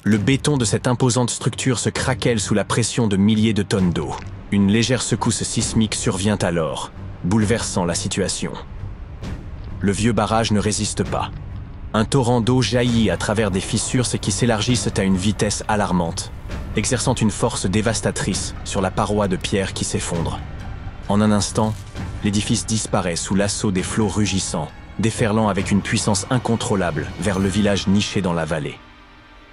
Le béton de cette imposante structure se craquelle sous la pression de milliers de tonnes d'eau. Une légère secousse sismique survient alors, bouleversant la situation. Le vieux barrage ne résiste pas. Un torrent d'eau jaillit à travers des fissures qui s'élargissent à une vitesse alarmante, exerçant une force dévastatrice sur la paroi de pierre qui s'effondre. En un instant, l'édifice disparaît sous l'assaut des flots rugissants, déferlant avec une puissance incontrôlable vers le village niché dans la vallée.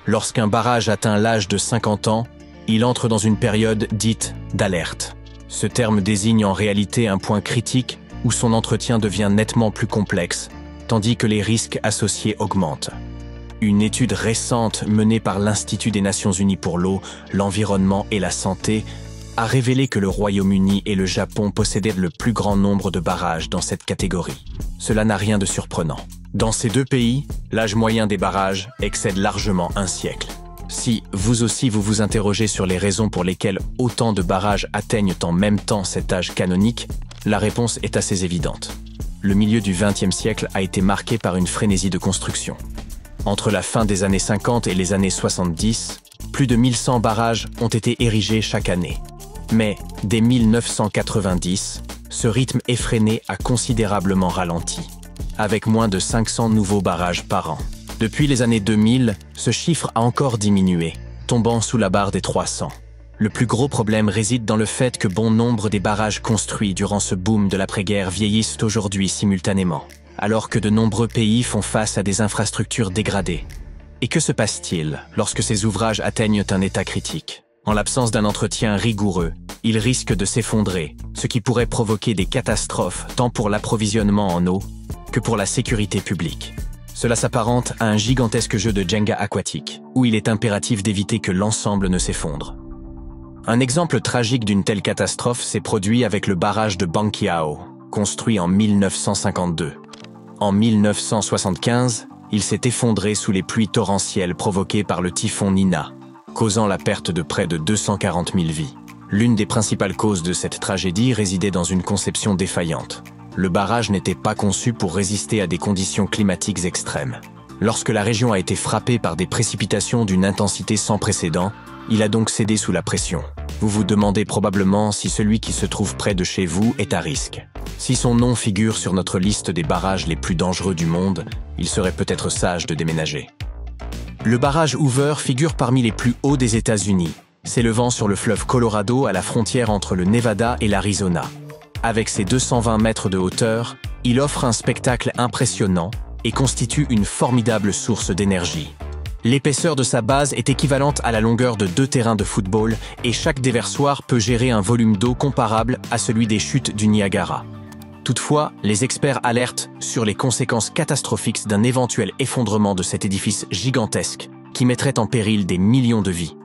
Lorsqu'un barrage atteint l'âge de 50 ans, il entre dans une période dite d'alerte. Ce terme désigne en réalité un point critique où son entretien devient nettement plus complexe, tandis que les risques associés augmentent. Une étude récente menée par l'Institut des Nations Unies pour l'eau, l'environnement et la santé a révélé que le Royaume-Uni et le Japon possédaient le plus grand nombre de barrages dans cette catégorie. Cela n'a rien de surprenant. Dans ces deux pays, l'âge moyen des barrages excède largement un siècle. Si vous aussi vous vous interrogez sur les raisons pour lesquelles autant de barrages atteignent en même temps cet âge canonique, la réponse est assez évidente. Le milieu du XXe siècle a été marqué par une frénésie de construction. Entre la fin des années 50 et les années 70, plus de 1100 barrages ont été érigés chaque année. Mais, dès 1990, ce rythme effréné a considérablement ralenti, avec moins de 500 nouveaux barrages par an. Depuis les années 2000, ce chiffre a encore diminué, tombant sous la barre des 300. Le plus gros problème réside dans le fait que bon nombre des barrages construits durant ce boom de l'après-guerre vieillissent aujourd'hui simultanément, alors que de nombreux pays font face à des infrastructures dégradées. Et que se passe-t-il lorsque ces ouvrages atteignent un état critique? En l'absence d'un entretien rigoureux, ils risquent de s'effondrer, ce qui pourrait provoquer des catastrophes tant pour l'approvisionnement en eau que pour la sécurité publique. Cela s'apparente à un gigantesque jeu de Jenga aquatique, où il est impératif d'éviter que l'ensemble ne s'effondre. Un exemple tragique d'une telle catastrophe s'est produit avec le barrage de Banqiao, construit en 1952. En 1975, il s'est effondré sous les pluies torrentielles provoquées par le typhon Nina, causant la perte de près de 240 000 vies. L'une des principales causes de cette tragédie résidait dans une conception défaillante. Le barrage n'était pas conçu pour résister à des conditions climatiques extrêmes. Lorsque la région a été frappée par des précipitations d'une intensité sans précédent, il a donc cédé sous la pression. Vous vous demandez probablement si celui qui se trouve près de chez vous est à risque. Si son nom figure sur notre liste des barrages les plus dangereux du monde, il serait peut-être sage de déménager. Le barrage Hoover figure parmi les plus hauts des États-Unis, s'élevant sur le fleuve Colorado à la frontière entre le Nevada et l'Arizona. Avec ses 220 mètres de hauteur, il offre un spectacle impressionnant et constitue une formidable source d'énergie. L'épaisseur de sa base est équivalente à la longueur de 2 terrains de football et chaque déversoir peut gérer un volume d'eau comparable à celui des chutes du Niagara. Toutefois, les experts alertent sur les conséquences catastrophiques d'un éventuel effondrement de cet édifice gigantesque qui mettrait en péril des millions de vies.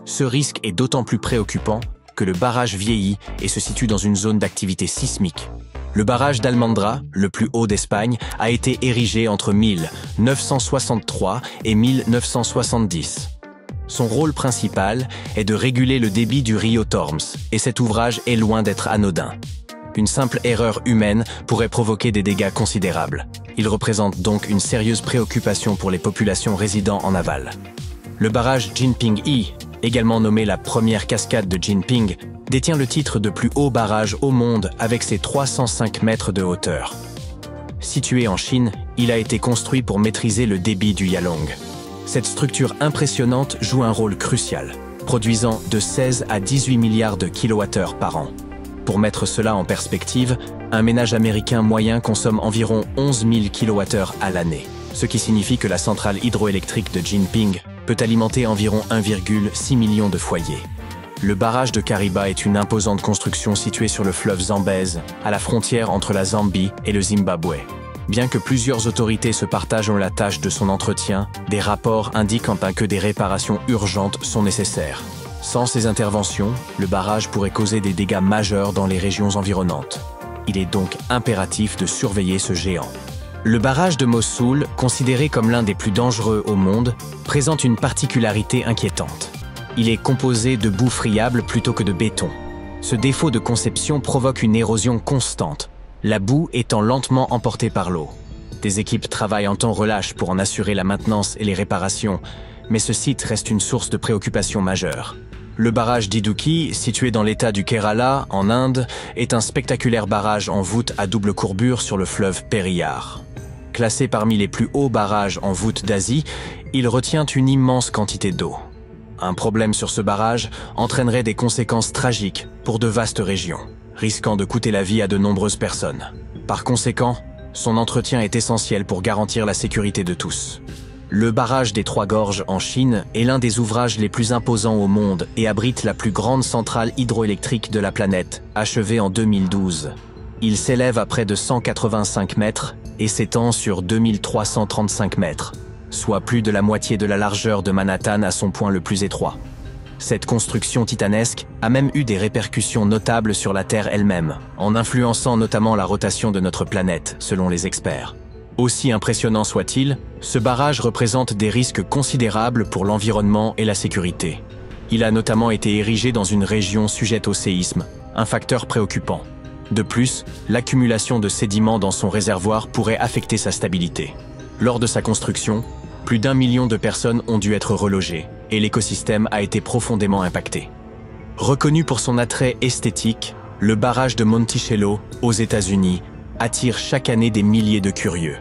Ce risque est d'autant plus préoccupant que le barrage vieillit et se situe dans une zone d'activité sismique. Le barrage d'Almendra, le plus haut d'Espagne, a été érigé entre 1963 et 1970. Son rôle principal est de réguler le débit du rio Tormes, et cet ouvrage est loin d'être anodin. Une simple erreur humaine pourrait provoquer des dégâts considérables. Il représente donc une sérieuse préoccupation pour les populations résidant en aval. Le barrage Jinping-I, également nommé la première cascade de Jinping, détient le titre de plus haut barrage au monde avec ses 305 mètres de hauteur. Situé en Chine, il a été construit pour maîtriser le débit du Yalong. Cette structure impressionnante joue un rôle crucial, produisant de 16 à 18 milliards de kilowattheures par an. Pour mettre cela en perspective, un ménage américain moyen consomme environ 11 000 kilowattheures à l'année, ce qui signifie que la centrale hydroélectrique de Jinping peut alimenter environ 1,6 million de foyers. Le barrage de Kariba est une imposante construction située sur le fleuve Zambèze, à la frontière entre la Zambie et le Zimbabwe. Bien que plusieurs autorités se partagent la tâche de son entretien, des rapports indiquent que des réparations urgentes sont nécessaires. Sans ces interventions, le barrage pourrait causer des dégâts majeurs dans les régions environnantes. Il est donc impératif de surveiller ce géant. Le barrage de Mossoul, considéré comme l'un des plus dangereux au monde, présente une particularité inquiétante. Il est composé de boue friable plutôt que de béton. Ce défaut de conception provoque une érosion constante, la boue étant lentement emportée par l'eau. Des équipes travaillent en temps relâche pour en assurer la maintenance et les réparations, mais ce site reste une source de préoccupation majeure. Le barrage d'Idukki, situé dans l'état du Kerala, en Inde, est un spectaculaire barrage en voûte à double courbure sur le fleuve Periyar. Classé parmi les plus hauts barrages en voûte d'Asie, il retient une immense quantité d'eau. Un problème sur ce barrage entraînerait des conséquences tragiques pour de vastes régions, risquant de coûter la vie à de nombreuses personnes. Par conséquent, son entretien est essentiel pour garantir la sécurité de tous. Le barrage des Trois Gorges en Chine est l'un des ouvrages les plus imposants au monde et abrite la plus grande centrale hydroélectrique de la planète, achevée en 2012. Il s'élève à près de 185 mètres et s'étend sur 2335 mètres, soit plus de la moitié de la largeur de Manhattan à son point le plus étroit. Cette construction titanesque a même eu des répercussions notables sur la Terre elle-même, en influençant notamment la rotation de notre planète, selon les experts. Aussi impressionnant soit-il, ce barrage représente des risques considérables pour l'environnement et la sécurité. Il a notamment été érigé dans une région sujette au séisme, un facteur préoccupant. De plus, l'accumulation de sédiments dans son réservoir pourrait affecter sa stabilité. Lors de sa construction, plus d'1 million de personnes ont dû être relogées, et l'écosystème a été profondément impacté. Reconnu pour son attrait esthétique, le barrage de Monticello, aux États-Unis, attire chaque année des milliers de curieux.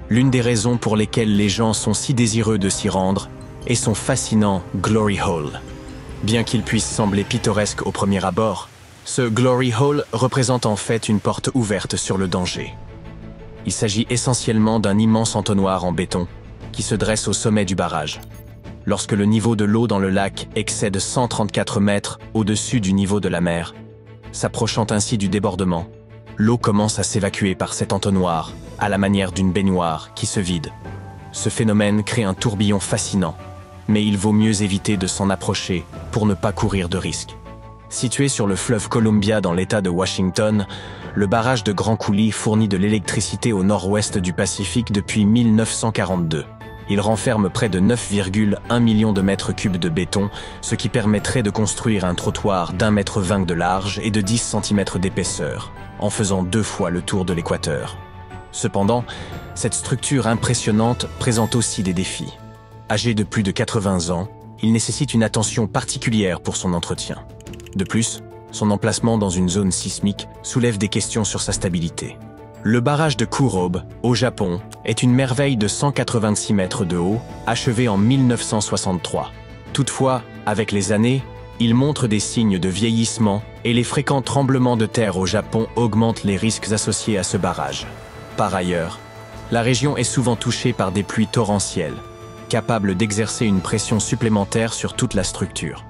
L'une des raisons pour lesquelles les gens sont si désireux de s'y rendre est son fascinant Glory Hole. Bien qu'il puisse sembler pittoresque au premier abord, ce Glory Hole représente en fait une porte ouverte sur le danger. Il s'agit essentiellement d'un immense entonnoir en béton qui se dresse au sommet du barrage. Lorsque le niveau de l'eau dans le lac excède 134 mètres au-dessus du niveau de la mer, s'approchant ainsi du débordement, l'eau commence à s'évacuer par cet entonnoir, à la manière d'une baignoire qui se vide. Ce phénomène crée un tourbillon fascinant, mais il vaut mieux éviter de s'en approcher pour ne pas courir de risques. Situé sur le fleuve Columbia dans l'État de Washington, le barrage de Grand Coulee fournit de l'électricité au nord-ouest du Pacifique depuis 1942. Il renferme près de 9,1 millions de mètres cubes de béton, ce qui permettrait de construire un trottoir d'1,20 m de large et de 10 cm d'épaisseur, en faisant 2 fois le tour de l'équateur. Cependant, cette structure impressionnante présente aussi des défis. Âgé de plus de 80 ans, il nécessite une attention particulière pour son entretien. De plus, son emplacement dans une zone sismique soulève des questions sur sa stabilité. Le barrage de Kurobe, au Japon, est une merveille de 186 mètres de haut, achevé en 1963. Toutefois, avec les années, il montre des signes de vieillissement et les fréquents tremblements de terre au Japon augmentent les risques associés à ce barrage. Par ailleurs, la région est souvent touchée par des pluies torrentielles, capables d'exercer une pression supplémentaire sur toute la structure.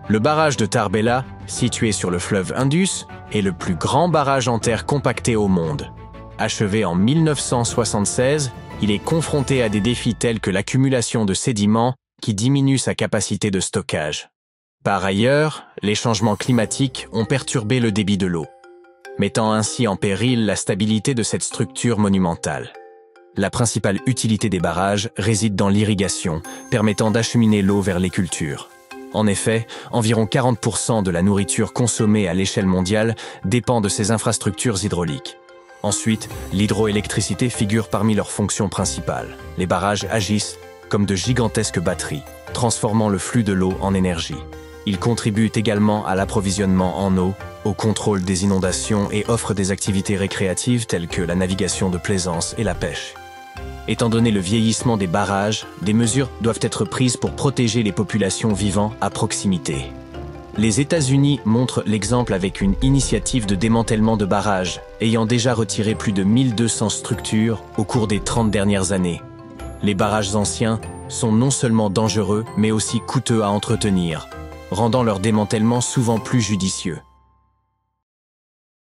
Le barrage de Tarbela, situé sur le fleuve Indus, est le plus grand barrage en terre compacté au monde. Achevé en 1976, il est confronté à des défis tels que l'accumulation de sédiments qui diminue sa capacité de stockage. Par ailleurs, les changements climatiques ont perturbé le débit de l'eau, mettant ainsi en péril la stabilité de cette structure monumentale. La principale utilité des barrages réside dans l'irrigation, permettant d'acheminer l'eau vers les cultures. En effet, environ 40% de la nourriture consommée à l'échelle mondiale dépend de ces infrastructures hydrauliques. Ensuite, l'hydroélectricité figure parmi leurs fonctions principales. Les barrages agissent comme de gigantesques batteries, transformant le flux de l'eau en énergie. Ils contribuent également à l'approvisionnement en eau, au contrôle des inondations et offrent des activités récréatives telles que la navigation de plaisance et la pêche. Étant donné le vieillissement des barrages, des mesures doivent être prises pour protéger les populations vivant à proximité. Les États-Unis montrent l'exemple avec une initiative de démantèlement de barrages, ayant déjà retiré plus de 1200 structures au cours des 30 dernières années. Les barrages anciens sont non seulement dangereux, mais aussi coûteux à entretenir, rendant leur démantèlement souvent plus judicieux.